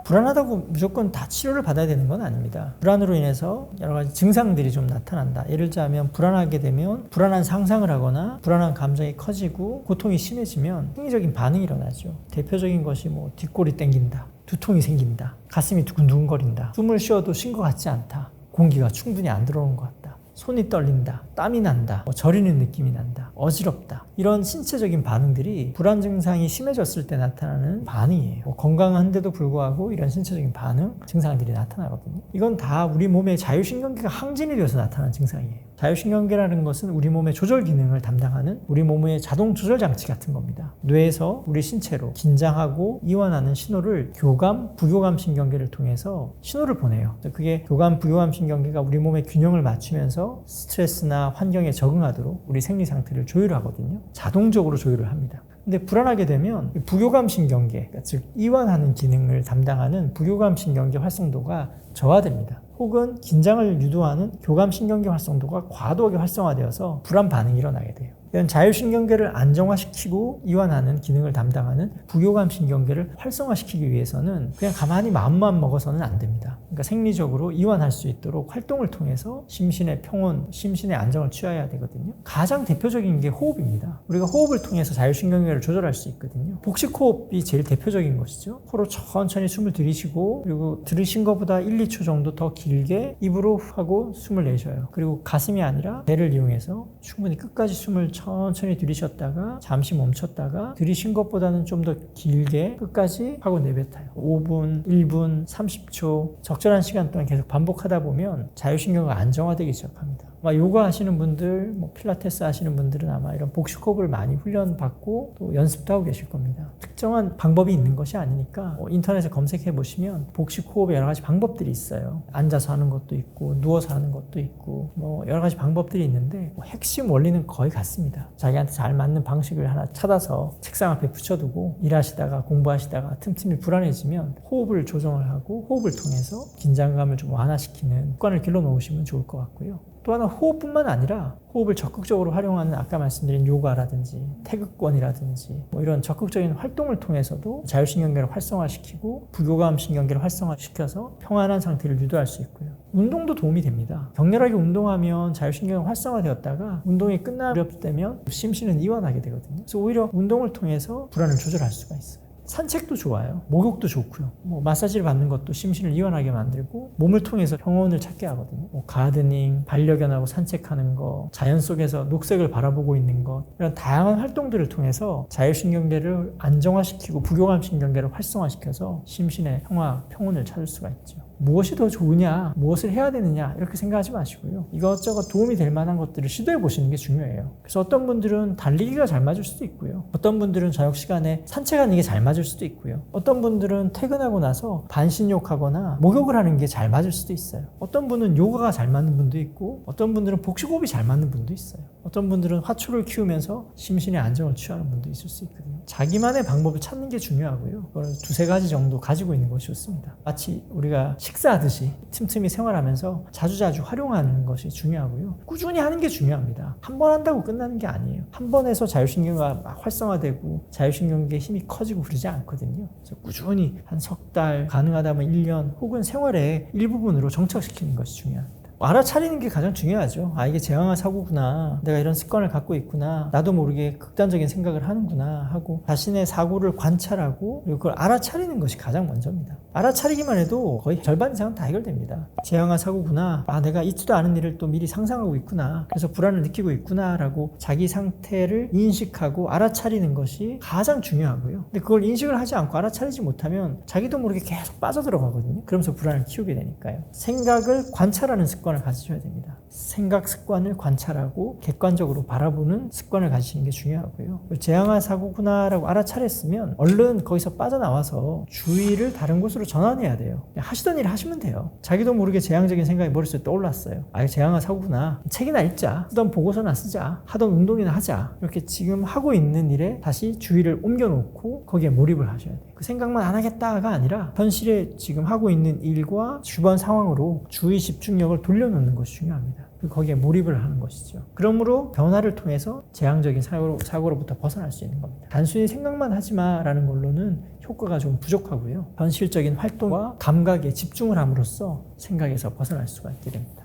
불안하다고 무조건 다 치료를 받아야 되는 건 아닙니다. 불안으로 인해서 여러 가지 증상들이 좀 나타난다. 예를 들자면 불안하게 되면 불안한 상상을 하거나 불안한 감정이 커지고 고통이 심해지면 생리적인 반응이 일어나죠. 대표적인 것이 뒷골이 땡긴다, 두통이 생긴다, 가슴이 두근두근거린다, 숨을 쉬어도 쉰 것 같지 않다, 공기가 충분히 안 들어오는 것 같다, 손이 떨린다, 땀이 난다, 저리는 느낌이 난다, 어지럽다, 이런 신체적인 반응들이 불안 증상이 심해졌을 때 나타나는 반응이에요. 건강한데도 불구하고 이런 신체적인 반응, 증상들이 나타나거든요. 이건 다 우리 몸의 자율신경계가 항진이 되어서 나타나는 증상이에요. 자율신경계라는 것은 우리 몸의 조절 기능을 담당하는 우리 몸의 자동 조절 장치 같은 겁니다. 뇌에서 우리 신체로 긴장하고 이완하는 신호를 교감, 부교감 신경계를 통해서 신호를 보내요. 그게 교감, 부교감 신경계가 우리 몸의 균형을 맞추면서 스트레스나 환경에 적응하도록 우리 생리 상태를 조율하거든요. 자동적으로 조율을 합니다. 근데 불안하게 되면 부교감 신경계, 즉 이완하는 기능을 담당하는 부교감 신경계 활성도가 저하됩니다. 혹은 긴장을 유도하는 교감 신경계 활성도가 과도하게 활성화되어서 불안 반응이 일어나게 돼요. 이런 자율신경계를 안정화시키고 이완하는 기능을 담당하는 부교감 신경계를 활성화시키기 위해서는 그냥 가만히 마음만 먹어서는 안 됩니다. 그러니까 생리적으로 이완할 수 있도록 활동을 통해서 심신의 평온, 심신의 안정을 취해야 되거든요. 가장 대표적인 게 호흡입니다. 우리가 호흡을 통해서 자율신경계를 조절할 수 있거든요. 복식호흡이 제일 대표적인 것이죠. 코로 천천히 숨을 들이쉬고 그리고 들이신 것보다 1, 2초 정도 더 길게 입으로 하고 숨을 내쉬어요. 그리고 가슴이 아니라 배를 이용해서 충분히 끝까지 숨을 천천히 들이쉬었다가 잠시 멈췄다가 들이쉰 것보다는 좀 더 길게 끝까지 하고 내뱉어요. 5분, 1분, 30초 적절한 시간 동안 계속 반복하다 보면 자율신경이 안정화되기 시작합니다. 요가 하시는 분들, 필라테스 하시는 분들은 아마 이런 복식호흡을 많이 훈련받고 또 연습도 하고 계실 겁니다. 특정한 방법이 있는 것이 아니니까 인터넷에 검색해 보시면 복식호흡의 여러 가지 방법들이 있어요. 앉아서 하는 것도 있고 누워서 하는 것도 있고 여러 가지 방법들이 있는데 핵심 원리는 거의 같습니다. 자기한테 잘 맞는 방식을 하나 찾아서 책상 앞에 붙여두고 일하시다가 공부하시다가 틈틈이 불안해지면 호흡을 조정을 하고 호흡을 통해서 긴장감을 좀 완화시키는 습관을 길러 놓으시면 좋을 것 같고요. 또 하나 호흡뿐만 아니라 호흡을 적극적으로 활용하는 아까 말씀드린 요가라든지 태극권이라든지 이런 적극적인 활동을 통해서도 자율신경계를 활성화시키고 부교감 신경계를 활성화시켜서 평안한 상태를 유도할 수 있고요. 운동도 도움이 됩니다. 격렬하게 운동하면 자율신경이 활성화되었다가 운동이 끝나려면 심신은 이완하게 되거든요. 그래서 오히려 운동을 통해서 불안을 조절할 수가 있어요. 산책도 좋아요. 목욕도 좋고요. 마사지를 받는 것도 심신을 이완하게 만들고 몸을 통해서 평온을 찾게 하거든요. 가드닝, 반려견하고 산책하는 거, 자연 속에서 녹색을 바라보고 있는 것, 이런 다양한 활동들을 통해서 자율신경계를 안정화시키고 부교감 신경계를 활성화시켜서 심신의 평화, 평온을 찾을 수가 있죠. 무엇이 더 좋으냐, 무엇을 해야 되느냐 이렇게 생각하지 마시고요. 이것저것 도움이 될 만한 것들을 시도해 보시는 게 중요해요. 그래서 어떤 분들은 달리기가 잘 맞을 수도 있고요. 어떤 분들은 저녁 시간에 산책하는 게 잘 맞을 수도 있고요. 어떤 분들은 퇴근하고 나서 반신욕하거나 목욕을 하는 게 잘 맞을 수도 있어요. 어떤 분은 요가가 잘 맞는 분도 있고 어떤 분들은 복식호흡이 잘 맞는 분도 있어요. 어떤 분들은 화초를 키우면서 심신의 안정을 취하는 분도 있을 수 있거든요. 자기만의 방법을 찾는 게 중요하고요. 그걸 2-3가지 정도 가지고 있는 것이 좋습니다. 마치 우리가 식사하듯이 틈틈이 생활하면서 자주자주 활용하는 것이 중요하고요. 꾸준히 하는 게 중요합니다. 한 번 한다고 끝나는 게 아니에요. 한 번 해서 자율신경계가 막 활성화되고 자율신경계의 힘이 커지고 그러지 않거든요. 그래서 꾸준히 한 석 달, 가능하다면 1년 혹은 생활의 일부분으로 정착시키는 것이 중요합니다. 알아차리는 게 가장 중요하죠. 이게 제왕화 사고구나. 내가 이런 습관을 갖고 있구나. 나도 모르게 극단적인 생각을 하는구나 하고 자신의 사고를 관찰하고 그리고 그걸 알아차리는 것이 가장 먼저입니다. 알아차리기만 해도 거의 절반 이상은 다 해결됩니다. 제왕화 사고구나. 내가 있지도 않은 일을 또 미리 상상하고 있구나. 그래서 불안을 느끼고 있구나 라고 자기 상태를 인식하고 알아차리는 것이 가장 중요하고요. 근데 그걸 인식을 하지 않고 알아차리지 못하면 자기도 모르게 계속 빠져들어가거든요. 그러면서 불안을 키우게 되니까요. 생각을 관찰하는 습관을 가지셔야 됩니다. 생각 습관을 관찰하고 객관적으로 바라보는 습관을 가지시는 게 중요하고요. 제왕화 사고구나라고 알아차렸으면 얼른 거기서 빠져나와서 주의를 다른 곳으로 전환해야 돼요. 하시던 일을 하시면 돼요. 자기도 모르게 재앙적인 생각이 머릿속에 떠올랐어요. 제왕화 사고구나. 책이나 읽자. 쓰던 보고서나 쓰자. 하던 운동이나 하자. 이렇게 지금 하고 있는 일에 다시 주의를 옮겨놓고 거기에 몰입을 하셔야 돼요. 그 생각만 안 하겠다가 아니라 현실에 지금 하고 있는 일과 주변 상황으로 주의 집중력을 돌려놓는 것이 중요합니다. 거기에 몰입을 하는 것이죠. 그러므로 변화를 통해서 재앙적인 사고로부터 벗어날 수 있는 겁니다. 단순히 생각만 하지 마라는 걸로는 효과가 좀 부족하고요. 현실적인 활동과 감각에 집중을 함으로써 생각에서 벗어날 수가 있게 됩니다.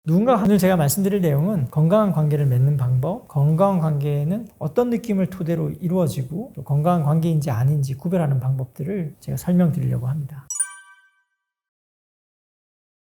누군가 오늘 제가 말씀드릴 내용은 건강한 관계를 맺는 방법, 건강한 관계는 어떤 느낌을 토대로 이루어지고 또 건강한 관계인지 아닌지 구별하는 방법들을 제가 설명드리려고 합니다.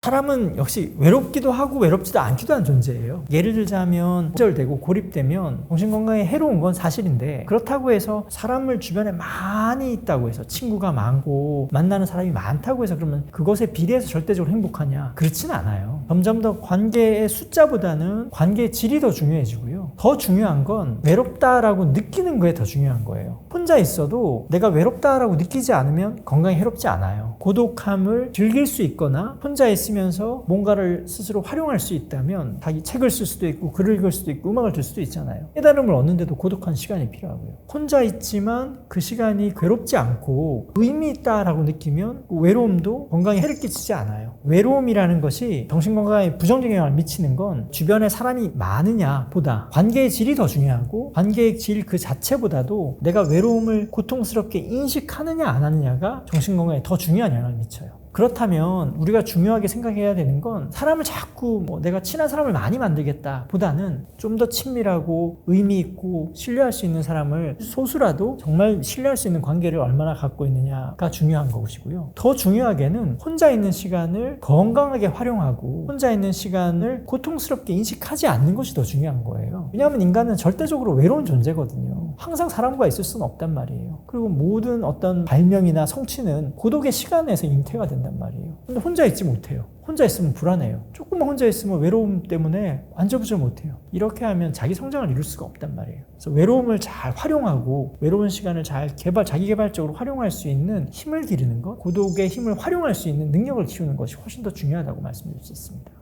사람은 역시 외롭기도 하고 외롭지도 않기도 한 존재예요. 예를 들자면 좌절되고 고립되면 정신건강에 해로운 건 사실인데, 그렇다고 해서 사람을 주변에 많이 있다고 해서 친구가 많고 만나는 사람이 많다고 해서 그러면 그것에 비례해서 절대적으로 행복하냐? 그렇진 않아요. 점점 더 관계의 숫자보다는 관계의 질이 더 중요해지고요. 더 중요한 건 외롭다라고 느끼는 거에 더 중요한 거예요. 혼자 있어도 내가 외롭다라고 느끼지 않으면 건강에 해롭지 않아요. 고독함을 즐길 수 있거나 혼자 있으면서 뭔가를 스스로 활용할 수 있다면 자기 책을 쓸 수도 있고 글을 읽을 수도 있고 음악을 들 수도 있잖아요. 깨달음을 얻는데도 고독한 시간이 필요하고요. 혼자 있지만 그 시간이 괴롭지 않고 의미 있다라고 느끼면 그 외로움도 건강에 해를 끼치지 않아요. 외로움이라는 것이 정신건강에 부정적인 영향을 미치는 건 주변에 사람이 많으냐 보다 관계의 질이 더 중요하고, 관계의 질 그 자체보다도 내가 외로움을 고통스럽게 인식하느냐 안 하느냐가 정신건강에 더 중요한 영향을 미쳐요. 그렇다면 우리가 중요하게 생각해야 되는 건 사람을 자꾸 내가 친한 사람을 많이 만들겠다 보다는 좀 더 친밀하고 의미 있고 신뢰할 수 있는 사람을 소수라도 정말 신뢰할 수 있는 관계를 얼마나 갖고 있느냐가 중요한 것이고요. 더 중요하게는 혼자 있는 시간을 건강하게 활용하고 혼자 있는 시간을 고통스럽게 인식하지 않는 것이 더 중요한 거예요. 왜냐하면 인간은 절대적으로 외로운 존재거든요. 항상 사람과 있을 수는 없단 말이에요. 그리고 모든 어떤 발명이나 성취는 고독의 시간에서 잉태가 된단 말이에요. 근데 혼자 있지 못해요. 혼자 있으면 불안해요. 조금만 혼자 있으면 외로움 때문에 안절부절 못해요. 이렇게 하면 자기 성장을 이룰 수가 없단 말이에요. 그래서 외로움을 잘 활용하고 외로운 시간을 잘 자기 개발적으로 활용할 수 있는 힘을 기르는 것, 고독의 힘을 활용할 수 있는 능력을 키우는 것이 훨씬 더 중요하다고 말씀드릴 수 있습니다.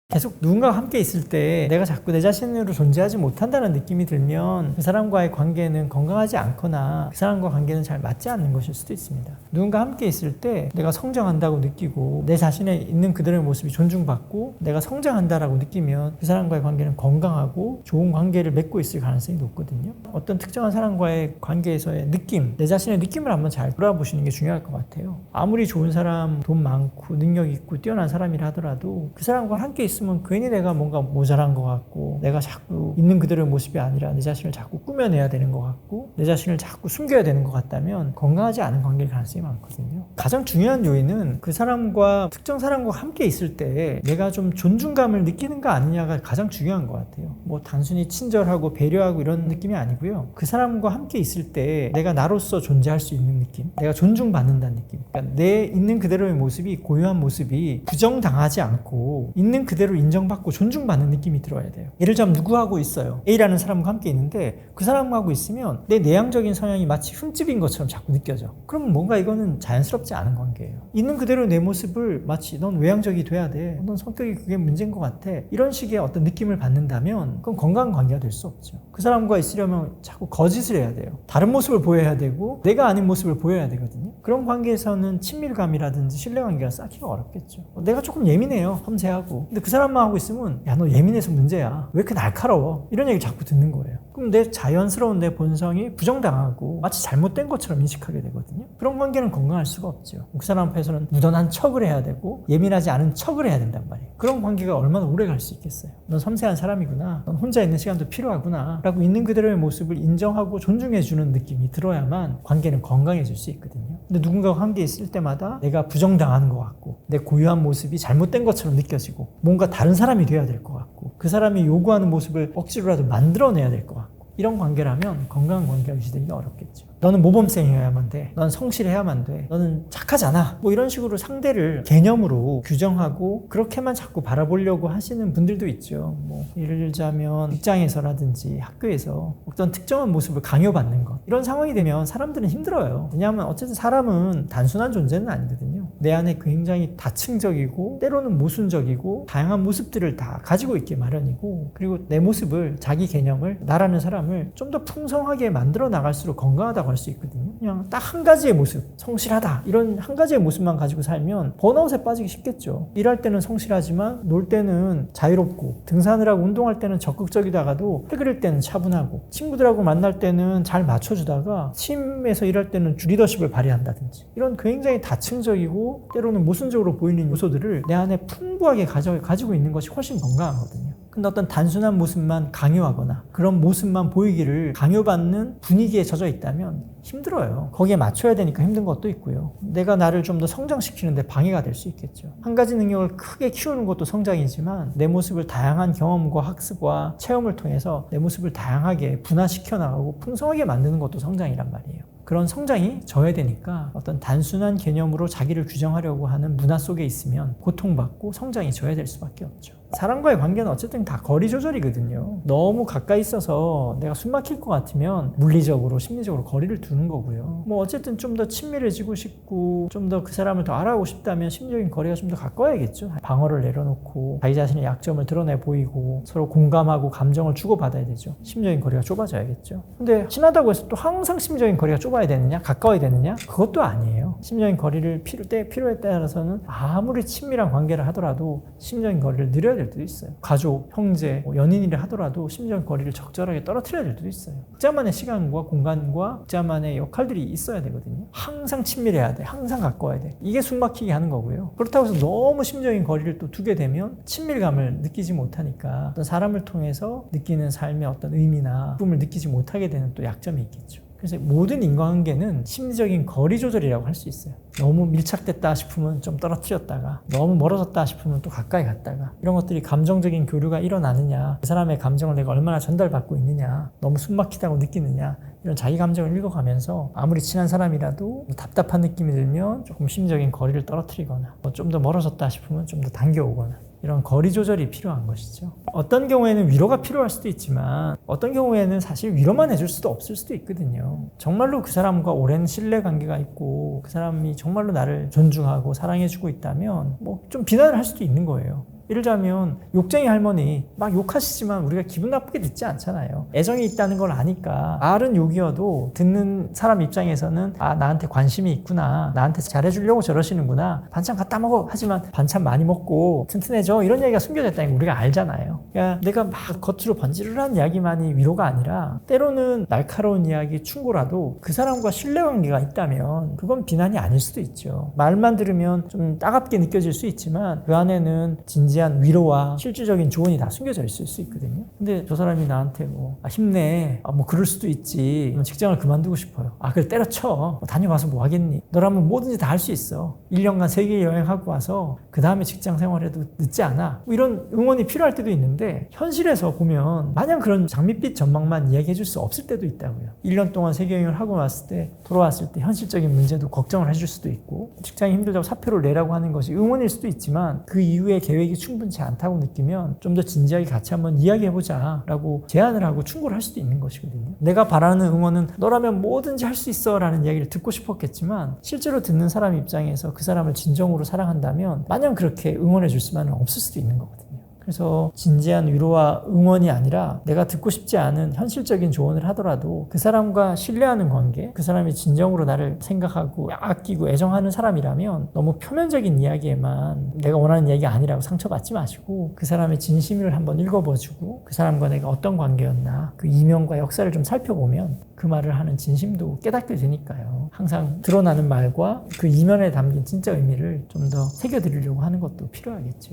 계속 누군가와 함께 있을 때 내가 자꾸 내 자신으로 존재하지 못한다는 느낌이 들면 그 사람과의 관계는 건강하지 않거나 그 사람과 관계는 잘 맞지 않는 것일 수도 있습니다. 누군가 함께 있을 때 내가 성장한다고 느끼고 내 자신에 있는 그들의 모습이 존중받고 내가 성장한다라고 느끼면 그 사람과의 관계는 건강하고 좋은 관계를 맺고 있을 가능성이 높거든요. 어떤 특정한 사람과의 관계에서의 느낌, 내 자신의 느낌을 한번 잘 돌아보시는 게 중요할 것 같아요. 아무리 좋은 사람, 돈 많고 능력 있고 뛰어난 사람이라 하더라도 그 사람과 함께 있으면 괜히 내가 뭔가 모자란 것 같고 내가 자꾸 있는 그대로의 모습이 아니라 내 자신을 자꾸 꾸며내야 되는 것 같고 내 자신을 자꾸 숨겨야 되는 것 같다면 건강하지 않은 관계일 가능성이 많거든요. 가장 중요한 요인은 그 사람과 특정 사람과 함께 있을 때 내가 좀 존중감을 느끼는가 아니냐가 가장 중요한 것 같아요. 단순히 친절하고 배려하고 이런 느낌이 아니고요. 그 사람과 함께 있을 때 내가 나로서 존재할 수 있는 느낌, 내가 존중받는다는 느낌, 그러니까 내 있는 그대로의 모습이 고유한 모습이 부정당하지 않고 있는 그대로 인정받고 존중받는 느낌이 들어야 돼요. 예를 들자면 누구하고 있어요. A라는 사람과 함께 있는데 그 사람하고 있으면 내 내향적인 성향이 마치 흠집인 것처럼 자꾸 느껴져. 그러면 뭔가 이거는 자연스럽지 않은 관계예요. 있는 그대로 내 모습을 마치 넌 외향적이 돼야 돼. 넌 성격이 그게 문제인 것 같아. 이런 식의 어떤 느낌을 받는다면 그건 건강한 관계가 될 수 없죠. 그 사람과 있으려면 자꾸 거짓을 해야 돼요. 다른 모습을 보여야 되고 내가 아닌 모습을 보여야 되거든요. 그런 관계에서는 친밀감이라든지 신뢰관계가 쌓기가 어렵겠죠. 내가 조금 예민해요. 섬세하고. 근데 그 사람만 하고 있으면 야, 너 예민해서 문제야. 왜 이렇게 날카로워? 이런 얘기 자꾸 듣는 거예요. 그럼 내 자연스러운 내 본성이 부정당하고 마치 잘못된 것처럼 인식하게 되거든요. 그런 관계는 건강할 수가 없죠. 그 사람 앞에서는 무던한 척을 해야 되고 예민하지 않은 척을 해야 된단 말이에요. 그런 관계가 얼마나 오래 갈 수 있겠어요. 넌 섬세한 사람이구나. 넌 혼자 있는 시간도 필요하구나. 라고 있는 그대로의 모습을 인정하고 존중해주는 느낌이 들어야만 관계는 건강해질 수 있거든요. 근데 누군가와 함께 있을 때마다 내가 부정당하는 것 같고 내 고유한 모습이 잘못된 것처럼 느껴지고 뭔가 다른 사람이 돼야 될 것 같고 그 사람이 요구하는 모습을 억지로라도 만들어내야 될 것 같고 이런 관계라면 건강한 관계가 유지되기 어렵겠죠. 너는 모범생이어야만 돼. 넌 성실해야만 돼. 너는 착하잖아. 이런 식으로 상대를 개념으로 규정하고 그렇게만 자꾸 바라보려고 하시는 분들도 있죠. 예를 들자면 직장에서라든지 학교에서 어떤 특정한 모습을 강요받는 것. 이런 상황이 되면 사람들은 힘들어요. 왜냐하면 어쨌든 사람은 단순한 존재는 아니거든요. 내 안에 굉장히 다층적이고 때로는 모순적이고 다양한 모습들을 다 가지고 있기 마련이고 그리고 내 모습을 자기 개념을 나라는 사람을 좀 더 풍성하게 만들어 나갈수록 건강하다고 할 수 있거든요. 그냥 딱 한 가지의 모습, 성실하다 이런 한 가지의 모습만 가지고 살면 번아웃에 빠지기 쉽겠죠. 일할 때는 성실하지만 놀 때는 자유롭고 등산을 하고 운동할 때는 적극적이다가도 해그릴 때는 차분하고 친구들하고 만날 때는 잘 맞춰주다가 팀에서 일할 때는 리더십을 발휘한다든지 이런 굉장히 다층적이고 때로는 모순적으로 보이는 요소들을 내 안에 풍부하게 가지고 있는 것이 훨씬 건강하거든요. 근데 어떤 단순한 모습만 강요하거나 그런 모습만 보이기를 강요받는 분위기에 젖어 있다면 힘들어요. 거기에 맞춰야 되니까 힘든 것도 있고요. 내가 나를 좀 더 성장시키는데 방해가 될 수 있겠죠. 한 가지 능력을 크게 키우는 것도 성장이지만 내 모습을 다양한 경험과 학습과 체험을 통해서 내 모습을 다양하게 분화시켜 나가고 풍성하게 만드는 것도 성장이란 말이에요. 그런 성장이 저해되니까 어떤 단순한 개념으로 자기를 규정하려고 하는 문화 속에 있으면 고통받고 성장이 저해될 수밖에 없죠. 사람과의 관계는 어쨌든 다 거리 조절이거든요. 너무 가까이 있어서 내가 숨 막힐 것 같으면 물리적으로 심리적으로 거리를 두는 거고요. 뭐 어쨌든 좀 더 친밀해지고 싶고 좀 더 그 사람을 더 알아보고 싶다면 심리적인 거리가 좀 더 가까워야겠죠. 방어를 내려놓고 자기 자신의 약점을 드러내 보이고 서로 공감하고 감정을 주고받아야 되죠. 심리적인 거리가 좁아져야겠죠. 근데 친하다고 해서 또 항상 심리적인 거리가 좁아야 되느냐? 가까워야 되느냐? 그것도 아니에요. 심리적인 거리를 필요에 따라서는 아무리 친밀한 관계를 하더라도 심리적인 거리를 늘려야 될 때도 있어요. 가족, 형제, 연인이라 하더라도 심리적인 거리를 적절하게 떨어뜨려야 될 때도 있어요. 각자만의 시간과 공간과 각자만의 역할들이 있어야 되거든요. 항상 친밀해야 돼. 항상 가까워야 돼. 이게 숨막히게 하는 거고요. 그렇다고 해서 너무 심리적인 거리를 또 두게 되면 친밀감을 느끼지 못하니까 어떤 사람을 통해서 느끼는 삶의 어떤 의미나 꿈을 느끼지 못하게 되는 또 약점이 있겠죠. 그래서 모든 인간관계는 심리적인 거리 조절이라고 할 수 있어요. 너무 밀착됐다 싶으면 좀 떨어뜨렸다가 너무 멀어졌다 싶으면 또 가까이 갔다가 이런 것들이 감정적인 교류가 일어나느냐, 그 사람의 감정을 내가 얼마나 전달받고 있느냐, 너무 숨막히다고 느끼느냐, 이런 자기 감정을 읽어가면서 아무리 친한 사람이라도 답답한 느낌이 들면 조금 심리적인 거리를 떨어뜨리거나 좀 더 멀어졌다 싶으면 좀 더 당겨오거나 이런 거리 조절이 필요한 것이죠. 어떤 경우에는 위로가 필요할 수도 있지만 어떤 경우에는 사실 위로만 해줄 수도 없을 수도 있거든요. 정말로 그 사람과 오랜 신뢰관계가 있고 그 사람이 정말로 나를 존중하고 사랑해주고 있다면 뭐 좀 비난을 할 수도 있는 거예요. 예를 들자면 욕쟁이 할머니 막 욕하시지만 우리가 기분 나쁘게 듣지 않잖아요. 애정이 있다는 걸 아니까 말은 욕이어도 듣는 사람 입장에서는 아, 나한테 관심이 있구나, 나한테 잘해주려고 저러시는구나, 반찬 갖다 먹어 하지만 반찬 많이 먹고 튼튼해져 이런 얘기가 숨겨져 있다는 걸 우리가 알잖아요. 그러니까 내가 막 겉으로 번지르르한 이야기만이 위로가 아니라 때로는 날카로운 이야기 충고라도 그 사람과 신뢰관계가 있다면 그건 비난이 아닐 수도 있죠. 말만 들으면 좀 따갑게 느껴질 수 있지만 그 안에는 진지한 위로와 실질적인 조언이 다 숨겨져 있을 수 있거든요. 근데 저 사람이 나한테 뭐 힘내, 뭐 그럴 수도 있지, 직장을 그만두고 싶어요, 그래 때려쳐, 다녀와서 뭐 하겠니, 너라면 뭐든지 다 할 수 있어, 1년간 세계 여행하고 와서 그 다음에 직장 생활해도 늦지 않아, 뭐 이런 응원이 필요할 때도 있는데 현실에서 보면 마냥 그런 장밋빛 전망만 이야기해 줄 수 없을 때도 있다고요. 1년 동안 세계 여행을 하고 왔을 때 돌아왔을 때 현실적인 문제도 걱정을 해줄 수도 있고 직장이 힘들다고 사표를 내라고 하는 것이 응원일 수도 있지만 그 이후에 계획이 충분치 않다고 느끼면 좀 더 진지하게 같이 한번 이야기해보자 라고 제안을 하고 충고를 할 수도 있는 것이거든요. 내가 바라는 응원은 너라면 뭐든지 할 수 있어 라는 이야기를 듣고 싶었겠지만 실제로 듣는 사람 입장에서 그 사람을 진정으로 사랑한다면 마냥 그렇게 응원해줄 수만은 없을 수도 있는 거거든요. 그래서 진지한 위로와 응원이 아니라 내가 듣고 싶지 않은 현실적인 조언을 하더라도 그 사람과 신뢰하는 관계, 그 사람이 진정으로 나를 생각하고 아끼고 애정하는 사람이라면 너무 표면적인 이야기에만 내가 원하는 이야기가 아니라고 상처받지 마시고 그 사람의 진심을 한번 읽어봐주고 그 사람과 내가 어떤 관계였나 그 이면과 역사를 좀 살펴보면 그 말을 하는 진심도 깨닫게 되니까요. 항상 드러나는 말과 그 이면에 담긴 진짜 의미를 좀 더 새겨드리려고 하는 것도 필요하겠죠.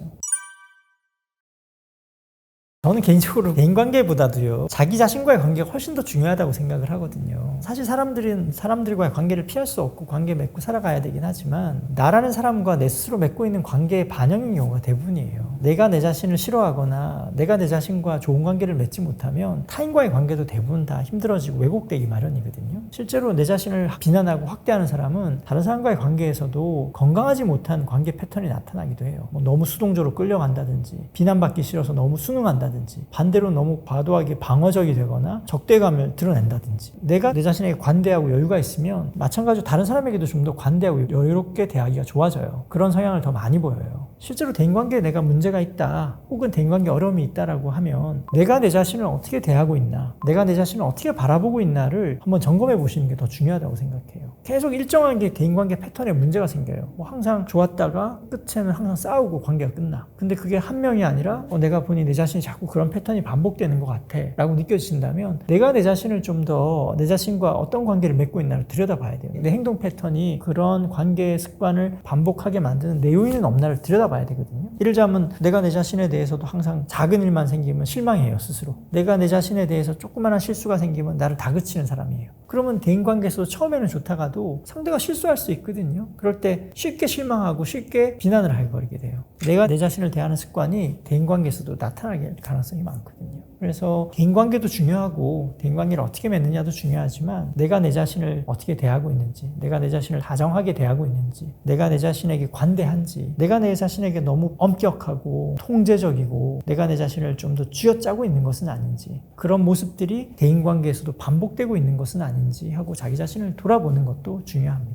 저는 개인적으로 대인관계보다도요, 자기 자신과의 관계가 훨씬 더 중요하다고 생각을 하거든요. 사실 사람들은 사람들과의 관계를 피할 수 없고 관계 맺고 살아가야 되긴 하지만 나라는 사람과 내 스스로 맺고 있는 관계의 반영인 경우가 대부분이에요. 내가 내 자신을 싫어하거나 내가 내 자신과 좋은 관계를 맺지 못하면 타인과의 관계도 대부분 다 힘들어지고 왜곡되기 마련이거든요. 실제로 내 자신을 비난하고 확대하는 사람은 다른 사람과의 관계에서도 건강하지 못한 관계 패턴이 나타나기도 해요. 뭐 너무 수동적으로 끌려간다든지 비난받기 싫어서 너무 순응한다든지 반대로 너무 과도하게 방어적이 되거나 적대감을 드러낸다든지 내가 내 자신에게 관대하고 여유가 있으면 마찬가지로 다른 사람에게도 좀 더 관대하고 여유롭게 대하기가 좋아져요. 그런 성향을 더 많이 보여요. 실제로 대인관계에 내가 문제가 있다 혹은 대인관계에 어려움이 있다라고 하면 내가 내 자신을 어떻게 대하고 있나, 내가 내 자신을 어떻게 바라보고 있나를 한번 점검해 보시는 게 더 중요하다고 생각해요. 계속 일정한 게 대인관계 패턴에 문제가 생겨요. 뭐 항상 좋았다가 끝에는 항상 싸우고 관계가 끝나. 근데 그게 한 명이 아니라 내가 보니 내 자신이 자꾸 그런 패턴이 반복되는 것 같아 라고 느껴지신다면 내가 내 자신을 좀 더 내 자신과 어떤 관계를 맺고 있나를 들여다봐야 돼요. 내 행동 패턴이 그런 관계의 습관을 반복하게 만드는 내 요인은 없나를 들여다봐야 되거든요. 예를 들자면 내가 내 자신에 대해서도 항상 작은 일만 생기면 실망해요, 스스로. 내가 내 자신에 대해서 조그마한 실수가 생기면 나를 다그치는 사람이에요. 그러면 대인관계에서도 처음에는 좋다가도 상대가 실수할 수 있거든요. 그럴 때 쉽게 실망하고 쉽게 비난을 해버리게 돼요. 내가 내 자신을 대하는 습관이 대인관계에서도 나타날 가능성이 많거든요. 그래서 대인관계도 중요하고 대인관계를 어떻게 맺느냐도 중요하지만 내가 내 자신을 어떻게 대하고 있는지, 내가 내 자신을 다정하게 대하고 있는지, 내가 내 자신에게 관대한지, 내가 내 자신에게 너무 엄격하고 통제적이고 내가 내 자신을 좀 더 쥐어짜고 있는 것은 아닌지, 그런 모습들이 대인관계에서도 반복되고 있는 것은 아닌지 하고 자기 자신을 돌아보는 것도 중요합니다.